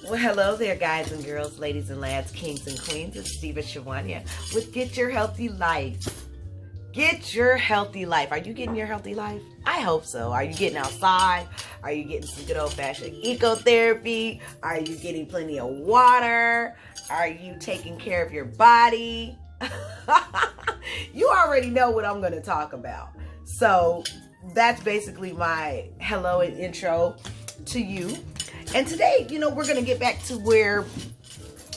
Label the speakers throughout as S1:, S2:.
S1: Well, hello there, guys and girls, ladies and lads, kings and queens. It's Diva Sawanya with Get Your Healthy Life. Get your healthy life. Are you getting your healthy life? I hope so. Are you getting outside? Are you getting some good old-fashioned ecotherapy? Are you getting plenty of water? Are you taking care of your body? You already know what I'm going to talk about. So that's basically my hello and intro to you. And today, we're going to get back to where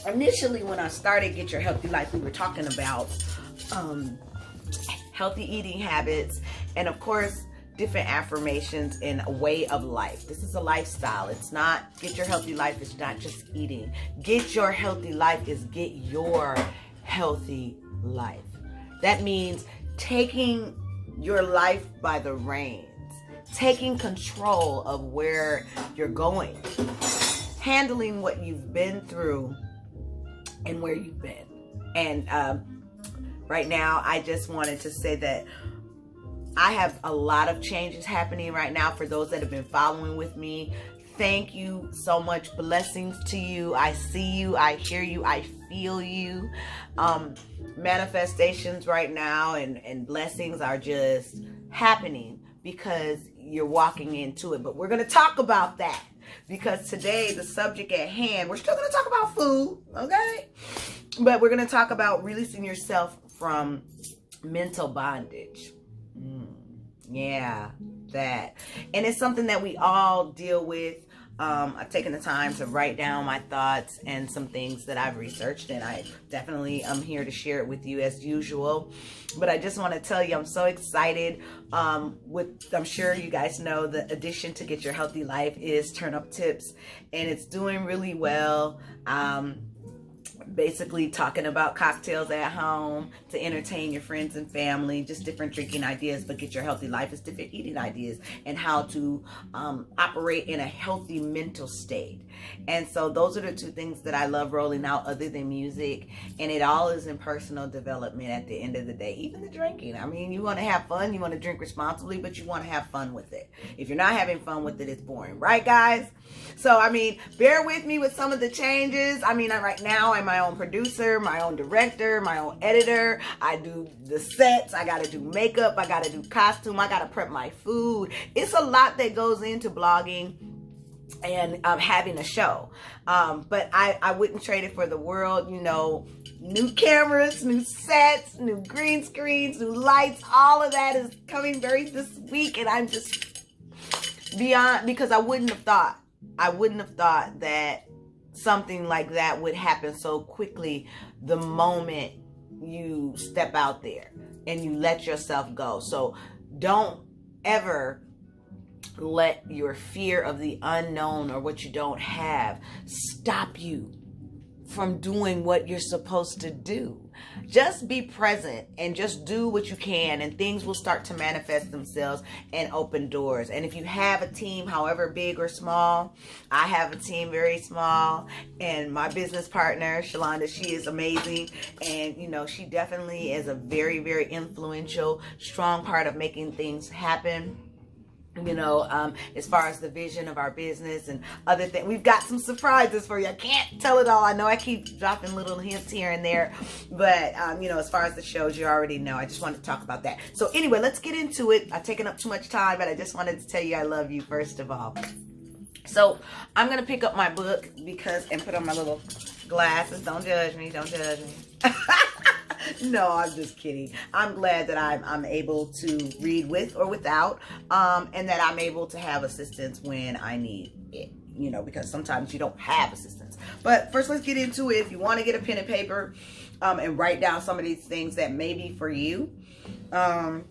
S1: initially when I started Get Your Healthy Life, we were talking about healthy eating habits and, of course, different affirmations and a way of life. This is a lifestyle. It's not Get Your Healthy Life. It's not just eating. Get Your Healthy Life is get your healthy life. That means taking your life by the reins. Taking control of where you're going, handling what you've been through and where you've been. And right now, I just wanted to say that I have a lot of changes happening right now for those that have been following with me. Thank you so much. Blessings to you. I see you. I hear you. I feel you. Manifestations right now and blessings are just happening because you're walking into it. But we're going to talk about that because today the subject at hand, we're still going to talk about food, okay? But we're going to talk about releasing yourself from mental bondage. Yeah, that. And it's something that we all deal with. I've taken the time to write down my thoughts and some things that I've researched, and I definitely am here to share it with you as usual. But I just want to tell you, I'm so excited. I'm sure you guys know the addition to Get Your Healthy Life is Turn Up Tips, and it's doing really well. Basically talking about cocktails at home to entertain your friends and family, just different drinking ideas. But Get Your Healthy Life is different eating ideas and how to operate in a healthy mental state. And so those are the two things that I love rolling out other than music. And it all is in personal development at the end of the day. Even the drinking. I mean, you want to have fun. You want to drink responsibly, but you want to have fun with it. If you're not having fun with it, it's boring. Right, guys? So, I mean, bear with me with some of the changes. I mean, right now I'm my own producer, my own director, my own editor. I do the sets. I got to do makeup. I got to do costume. I got to prep my food. It's a lot that goes into blogging and having a show. But I wouldn't trade it for the world. New cameras, new sets, new green screens, new lights. All of that is coming this week. And I'm just beyond, because I wouldn't have thought that something like that would happen so quickly the moment you step out there and you let yourself go. So don't ever let your fear of the unknown or what you don't have stop you from doing what you're supposed to do. Just be present and just do what you can, and things will start to manifest themselves and open doors. And if you have a team, however big or small, I have a team very small, and my business partner, Shalonda, she is amazing. And, she definitely is a very, very influential, strong part of making things happen. As far as the vision of our business and other things, we've got some surprises for you. I can't tell it all. I know I keep dropping little hints here and there, but as far as the shows, you already know. I just wanted to talk about that. So anyway, let's get into it. I've taken up too much time, but I just wanted to tell you I love you first of all. So I'm going to pick up my book and put on my little glasses. Don't judge me. Don't judge me. No, I'm just kidding. I'm glad that I'm able to read with or without, and that I'm able to have assistance when I need it, because sometimes you don't have assistance. But first, let's get into it. If you want to get a pen and paper and write down some of these things that may be for you. Number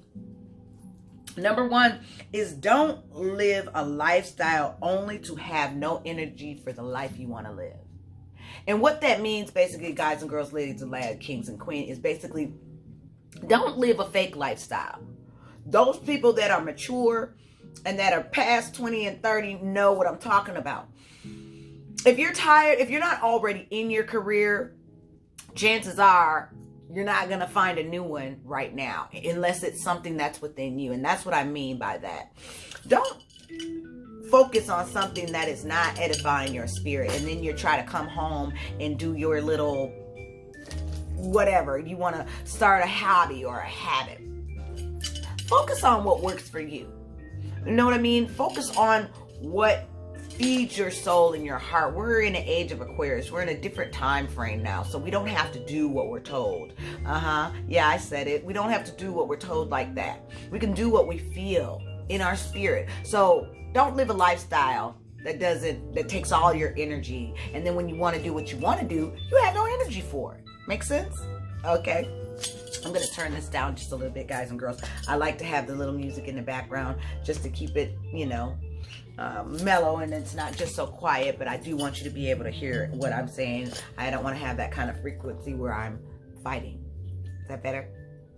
S1: one is don't live a lifestyle only to have no energy for the life you want to live. And what that means, basically, guys and girls, ladies and lads, kings and queens, is basically don't live a fake lifestyle. Those people that are mature and that are past 20 and 30 know what I'm talking about. If you're tired, if you're not already in your career, chances are you're not going to find a new one right now, unless it's something that's within you. And that's what I mean by that. Don't focus on something that is not edifying your spirit, and then you try to come home and do your little whatever. You want to start a hobby or a habit. Focus on what works for you. You know what I mean? Focus on what feeds your soul and your heart. We're in the age of Aquarius. We're in a different time frame now, so we don't have to do what we're told. Yeah, I said it. We don't have to do what we're told like that. We can do what we feel in our spirit. So don't live a lifestyle that takes all your energy, and then when you want to do what you want to do, you have no energy for it. Make sense? Okay. I'm going to turn this down just a little bit, guys and girls. I like to have the little music in the background just to keep it, you know, mellow, and it's not just so quiet, but I do want you to be able to hear what I'm saying. I don't want to have that kind of frequency where I'm fighting. Is that better?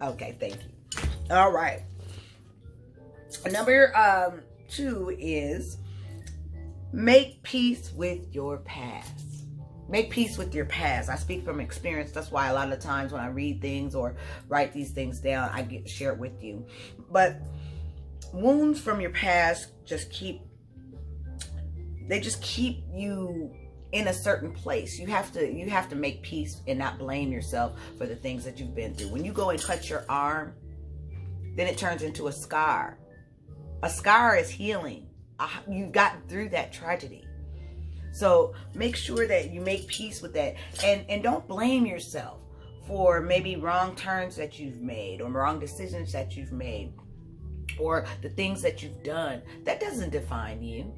S1: Okay, thank you. All right. Number 2 is make peace with your past. Make peace with your past. I speak from experience. That's why a lot of the times when I read things or write these things down, I share it with you. But wounds from your past just keep you in a certain place. You have to make peace and not blame yourself for the things that you've been through. When you go and cut your arm, then it turns into a scar. A scar is healing. You got through that tragedy. So make sure that you make peace with that, and don't blame yourself for maybe wrong turns that you've made or wrong decisions that you've made or the things that you've done. That doesn't define you.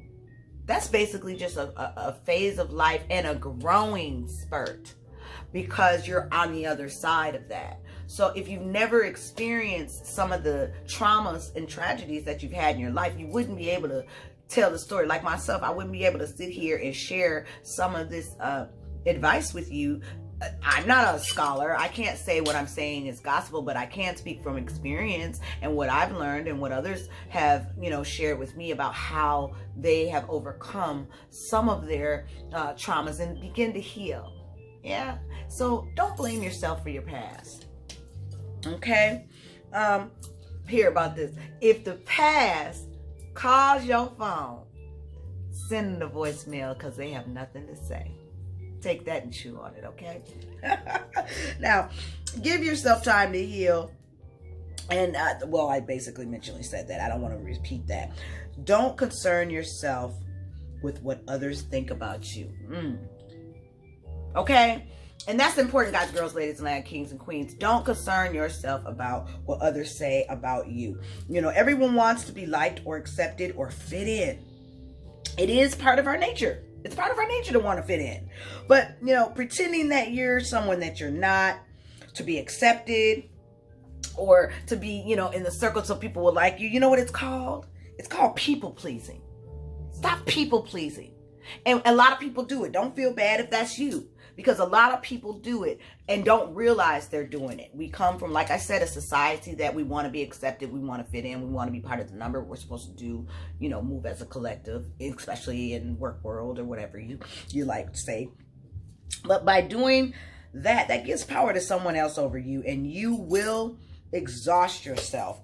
S1: That's basically just a phase of life and a growing spurt, because you're on the other side of that. So if you've never experienced some of the traumas and tragedies that you've had in your life, you wouldn't be able to tell the story. Like myself, I wouldn't be able to sit here and share some of this advice with you. I'm not a scholar. I can't say what I'm saying is gospel, but I can speak from experience and what I've learned and what others have, you know, shared with me about how they have overcome some of their traumas and begin to heal. Yeah. So don't blame yourself for your past. Okay. Hear about this. If the past calls your phone, send them a voicemail, because they have nothing to say. Take that and chew on it, okay? Now, give yourself time to heal. And, well, I basically mentioned said that. I don't want to repeat that. Don't concern yourself with what others think about you. Okay? And that's important, guys, girls, ladies, and kings and queens. Don't concern yourself about what others say about you. You know, everyone wants to be liked or accepted or fit in. It is part of our nature. It's part of our nature to want to fit in. But, you know, pretending that you're someone that you're not, to be accepted, or to be, you know, in the circle so people will like you. You know what it's called? It's called people pleasing. Stop people pleasing. And a lot of people do it. Don't feel bad if that's you, because a lot of people do it and don't realize they're doing it. We come from, like I said, a society that we want to be accepted. We want to fit in. We want to be part of the number. We're supposed to do, you know, move as a collective, especially in work world or whatever you like to say. But by doing that, that gives power to someone else over you, and you will exhaust yourself,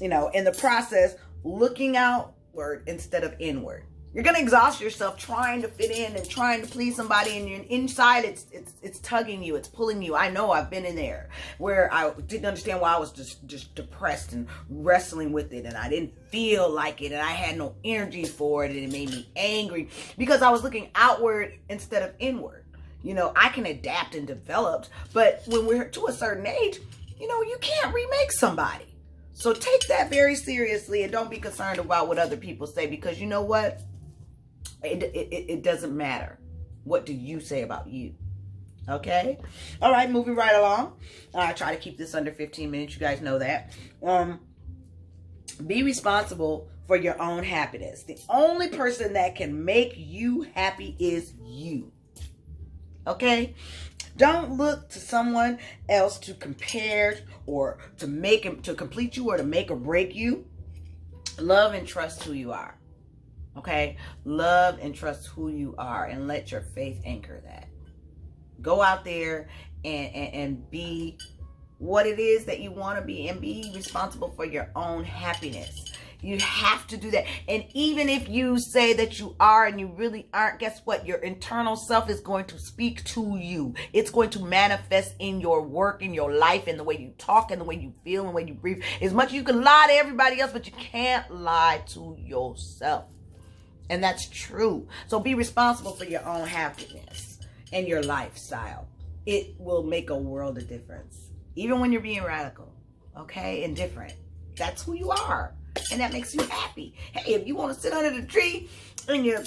S1: you know, in the process, looking outward instead of inward. You're going to exhaust yourself trying to fit in and trying to please somebody, and you're inside it's tugging you, it's pulling you. I know, I've been in there where I didn't understand why I was just depressed and wrestling with it, and I didn't feel like it, and I had no energy for it, and it made me angry because I was looking outward instead of inward. You know, I can adapt and develop, but when we're to a certain age, you know, you can't remake somebody. So take that very seriously, and don't be concerned about what other people say, because you know what? It doesn't matter. What do you say about you? Okay? All right, moving right along. I try to keep this under 15 minutes. You guys know that. Be responsible for your own happiness. The only person that can make you happy is you. Okay? Don't look to someone else to compare or to complete you or to make or break you. Love and trust who you are. Okay? Love and trust who you are, and let your faith anchor that. Go out there and be what it is that you want to be, and be responsible for your own happiness. You have to do that. And even if you say that you are and you really aren't, guess what? Your internal self is going to speak to you. It's going to manifest in your work, in your life, in the way you talk, in the way you feel, in the way you breathe. As much as you can lie to everybody else, but you can't lie to yourself. And that's true. So be responsible for your own happiness and your lifestyle. It will make a world of difference. Even when you're being radical, okay, and different. That's who you are. And that makes you happy. Hey, if you want to sit under the tree in your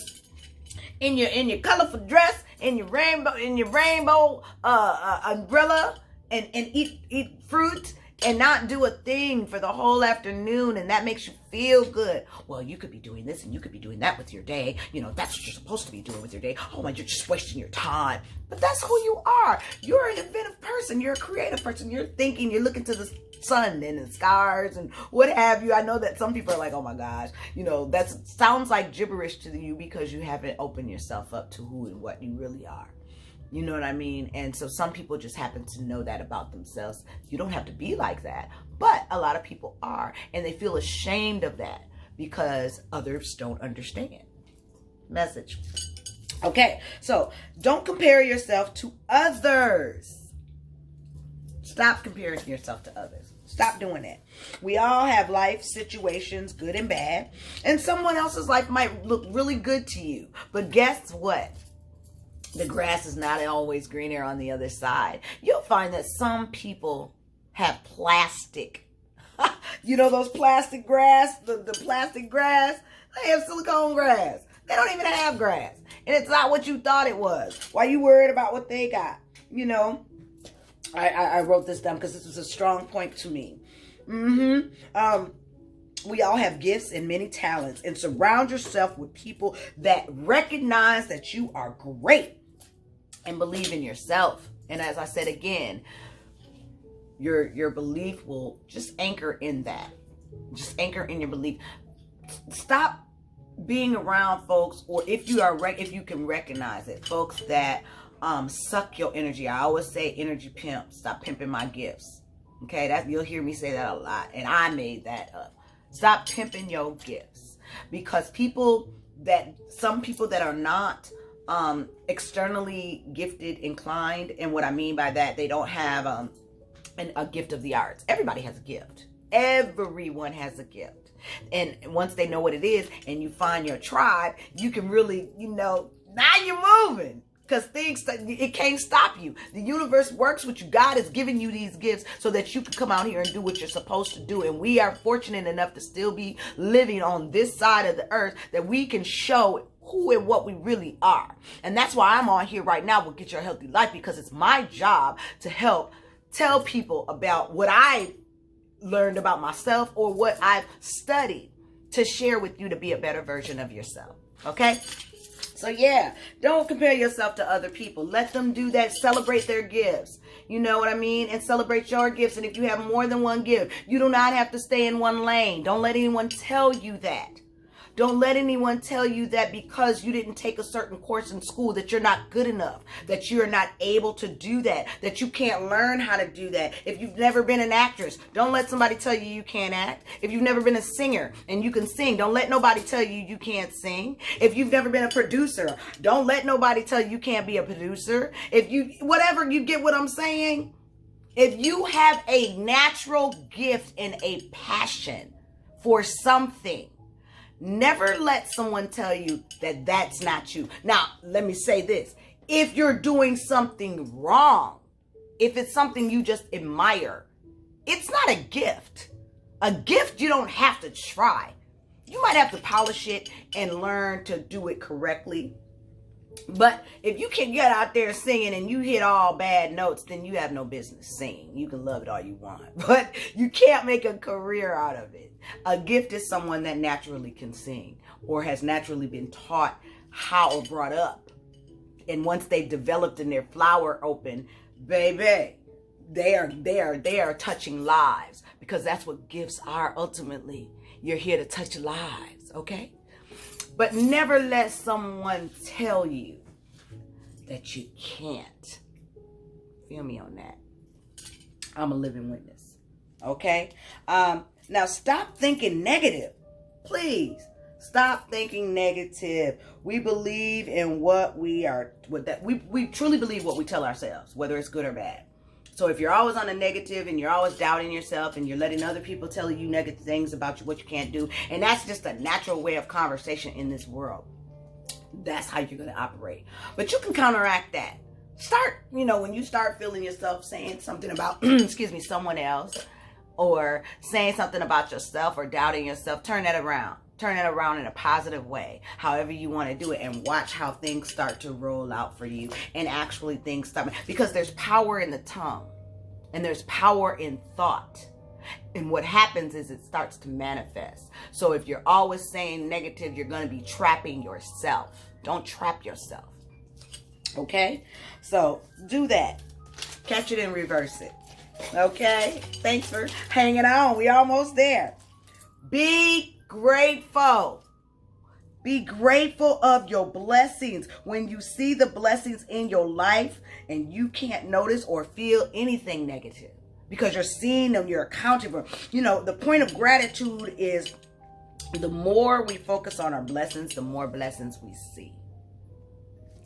S1: colorful dress, in your rainbow umbrella, and eat fruit and not do a thing for the whole afternoon, and that makes you feel good. Well, you could be doing this and you could be doing that with your day. You know, that's what you're supposed to be doing with your day. Oh my, you're just wasting your time. But that's who you are. You're an inventive person. You're a creative person. You're thinking, you're looking to the sun and the stars and what have you. I know that some people are like, oh my gosh, you know, that sounds like gibberish to you because you haven't opened yourself up to who and what you really are. You know what I mean? And so some people just happen to know that about themselves. You don't have to be like that. But a lot of people are. And they feel ashamed of that because others don't understand. Message. Okay. So don't compare yourself to others. Stop comparing yourself to others. Stop doing that. We all have life situations, good and bad. And someone else's life might look really good to you. But guess what? The grass is not always greener on the other side. You'll find that some people have plastic. You know those plastic grass, the plastic grass? They have silicone grass. They don't even have grass. And it's not what you thought it was. Why you worried about what they got? You know, I wrote this down because this was a strong point to me. We all have gifts and many talents, and surround yourself with people that recognize that you are great and believe in yourself. And as I said again, your belief will just anchor in that. Just anchor in your belief. Stop being around folks, or if you can recognize it, folks that suck your energy. I always say energy pimp. Stop pimping my gifts. Okay, that you'll hear me say that a lot, and I made that up. Stop pimping your gifts, because some people that are not externally gifted, inclined, and what I mean by that, they don't have a gift of the arts. Everybody has a gift. Everyone has a gift. And once they know what it is and you find your tribe, you can really, now you're moving. Because it can't stop you. The universe works with you. God is giving you these gifts so that you can come out here and do what you're supposed to do. And we are fortunate enough to still be living on this side of the earth, that we can show who and what we really are. And that's why I'm on here right now with Get Your Healthy Life, because it's my job to help tell people about what I learned about myself or what I've studied to share with you to be a better version of yourself. Okay? So yeah, don't compare yourself to other people. Let them do that. Celebrate their gifts. You know what I mean? And celebrate your gifts. And if you have more than one gift, you do not have to stay in one lane. Don't let anyone tell you that. Don't let anyone tell you that because you didn't take a certain course in school that you're not good enough, that you're not able to do that you can't learn how to do that. If you've never been an actress, don't let somebody tell you you can't act. If you've never been a singer and you can sing, don't let nobody tell you you can't sing. If you've never been a producer, don't let nobody tell you can't be a producer. Whatever, you get what I'm saying? If you have a natural gift and a passion for something, never let someone tell you that that's not you. Now, let me say this. If you're doing something wrong, if it's something you just admire, it's not a gift. A gift you don't have to try. You might have to polish it and learn to do it correctly. But if you can get out there singing and you hit all bad notes, then you have no business singing. You can love it all you want, but you can't make a career out of it. A gift is someone that naturally can sing or has naturally been taught how or brought up. And once they've developed and their flower open, baby, they are touching lives, because that's what gifts are ultimately. You're here to touch lives, okay? But never let someone tell you that you can't. Feel me on that. I'm a living witness. Okay? Now stop thinking negative Please stop thinking negative. We believe in what we are, we truly believe what we tell ourselves, whether it's good or bad. So if you're always on a negative and you're always doubting yourself and you're letting other people tell you negative things about you, what you can't do, and that's just a natural way of conversation in this world, that's how you're going to operate. But you can counteract that. Start, when you start feeling yourself saying something about, excuse me, someone else, or saying something about yourself or doubting yourself, turn that around. Turn it around in a positive way, however you want to do it, and watch how things start to roll out for you, and actually things start, because there's power in the tongue and there's power in thought. And what happens is it starts to manifest. So if you're always saying negative, you're going to be trapping yourself. Don't trap yourself. Okay? So do that. Catch it and reverse it. Okay? Thanks for hanging on. We almost there. Be grateful. Be grateful of your blessings. When you see the blessings in your life and you can't notice or feel anything negative because you're seeing them, you're accounting for. The point of gratitude is the more we focus on our blessings, the more blessings we see.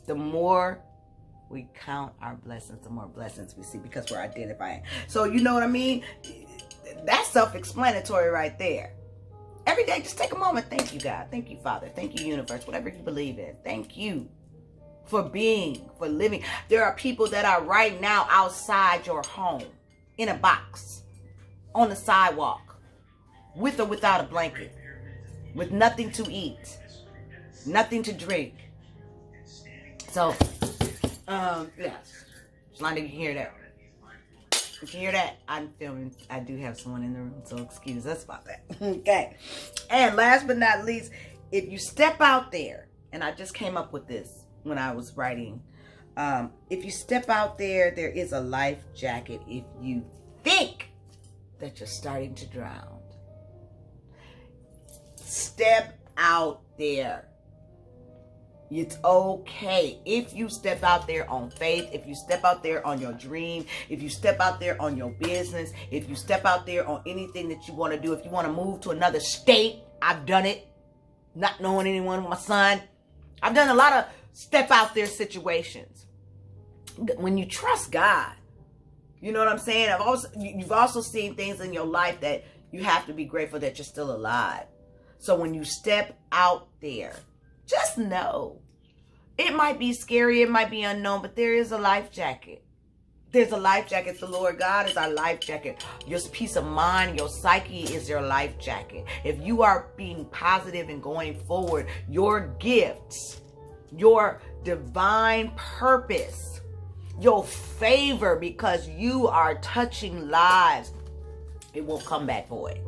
S1: The more we count our blessings, the more blessings we see, because we're identifying. So you know what I mean? That's self-explanatory right there. Every day, just take a moment. Thank you, God. Thank you, Father. Thank you, universe. Whatever you believe in. Thank you for being, for living. There are people that are right now outside your home, in a box, on the sidewalk, with or without a blanket, with nothing to eat, nothing to drink. So, yes. Shalonda, you can hear that. You can hear that? I'm filming. I do have someone in the room, so excuse us about that. Okay. And last but not least, if you step out there, and I just came up with this when I was writing, if you step out there, there is a life jacket if you think that you're starting to drown. Step out there. It's okay if you step out there on faith, if you step out there on your dream, if you step out there on your business, if you step out there on anything that you want to do, if you want to move to another state. I've done it, not knowing anyone with my son. I've done a lot of step out there situations. When you trust God, you know what I'm saying? You've also seen things in your life that you have to be grateful that you're still alive. So when you step out there, just know it might be scary, it might be unknown, but there is a life jacket. There's a life jacket. The Lord God is our life jacket. Your peace of mind, your psyche is your life jacket. If you are being positive and going forward, your gifts, your divine purpose, your favor, because you are touching lives, it won't come back void.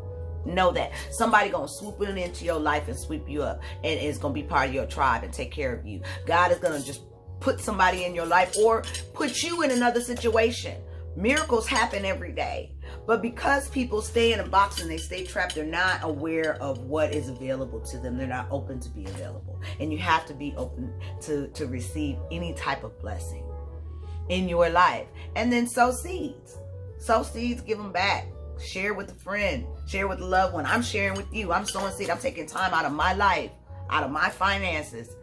S1: Know that somebody gonna swoop in into your life and sweep you up, and it's gonna be part of your tribe and take care of you. God is gonna just put somebody in your life or put you in another situation. Miracles happen every day, but because people stay in a box and they stay trapped, they're not aware of what is available to them. They're not open to be available, and you have to be open to receive any type of blessing in your life. And then sow seeds. Sow seeds, give them back. Share with a friend. Share with a loved one. I'm sharing with you. I'm sowing seed. I'm taking time out of my life, out of my finances,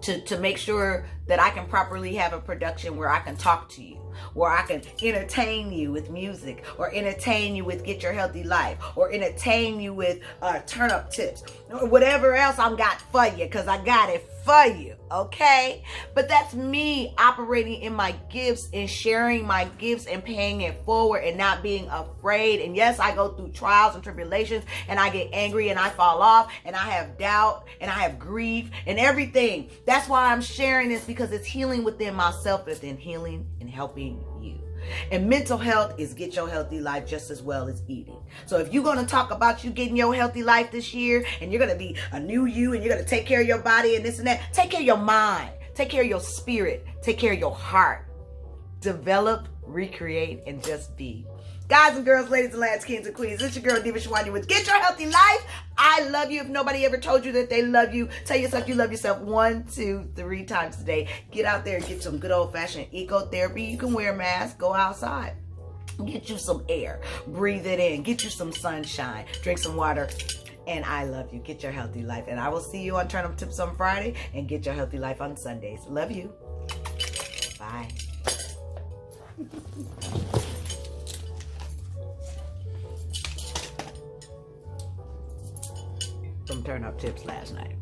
S1: to make sure that I can properly have a production where I can talk to you, where I can entertain you with music, or entertain you with Get Your Healthy Life, or entertain you with turn up tips, or whatever else I got for you, because I got it for you, okay? But that's me operating in my gifts and sharing my gifts and paying it forward and not being afraid. And yes, I go through trials and tribulations, and I get angry and I fall off, and I have doubt and I have grief and everything. That's why I'm sharing this, because it's healing within myself, within healing and helping you. And mental health is Get Your Healthy Life just as well as eating. So if you're going to talk about you getting your healthy life this year, and you're going to be a new you, and you're going to take care of your body and this and that, take care of your mind, take care of your spirit, take care of your heart. Develop, recreate, and just be. Guys and girls, ladies and lads, kings and queens, it's your girl Diva Sawanya with Get Your Healthy Life. I love you. If nobody ever told you that they love you, tell yourself you love yourself 1, 2, 3 times a day. Get out there and get some good old-fashioned eco-therapy. You can wear a mask. Go outside. Get you some air. Breathe it in. Get you some sunshine. Drink some water. And I love you. Get your healthy life. And I will see you on Turn Up Tips on Friday and Get Your Healthy Life on Sundays. Love you. Bye. From Turn Up Tips last night.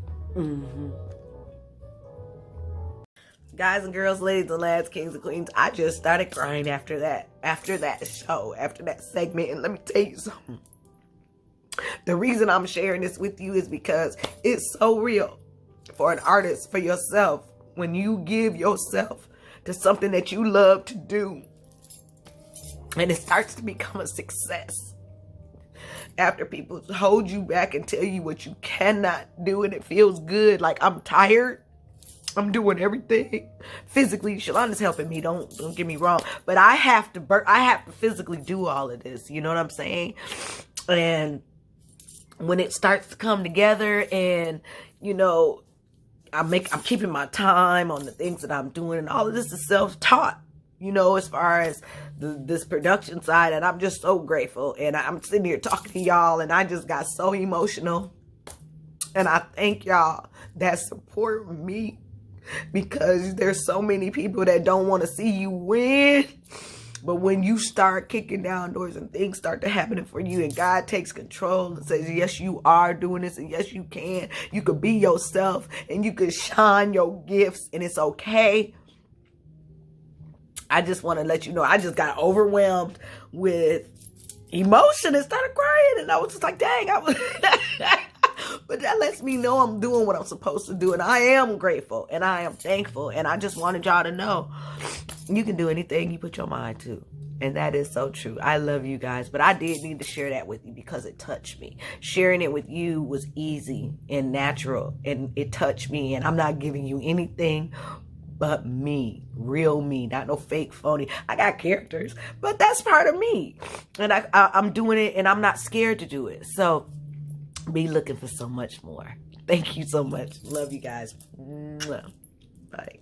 S1: Guys and girls, ladies and lads, kings and queens, I just started crying after that show, after that segment. And let me tell you something. The reason I'm sharing this with you is because it's so real for an artist, for yourself. When you give yourself to something that you love to do, and it starts to become a success, after people hold you back and tell you what you cannot do, and it feels good, like I'm tired, I'm doing everything physically. Shalonda's helping me, don't get me wrong, but I have to physically do all of this, you know what I'm saying? And when it starts to come together, and you know, I'm keeping my time on the things that I'm doing, and all of this is self-taught, you know, as far as this production side. And I'm just so grateful, and I'm sitting here talking to y'all, and I just got so emotional. And I thank y'all that support me, because there's so many people that don't want to see you win. But when you start kicking down doors and things start to happen for you, and God takes control and says, yes, you are doing this, and yes, you can. You could be yourself, and you could shine your gifts, and it's okay. I just want to let you know, I just got overwhelmed with emotion and started crying. And I was just like, dang, but that lets me know I'm doing what I'm supposed to do. And I am grateful, and I am thankful. And I just wanted y'all to know you can do anything you put your mind to. And that is so true. I love you guys. But I did need to share that with you because it touched me. Sharing it with you was easy and natural. And it touched me. And I'm not giving you anything but me. Real me. Not no fake, phony. I got characters. But that's part of me. And I'm doing it, and I'm not scared to do it. So be looking for so much more. Thank you so much. Love you guys. Bye.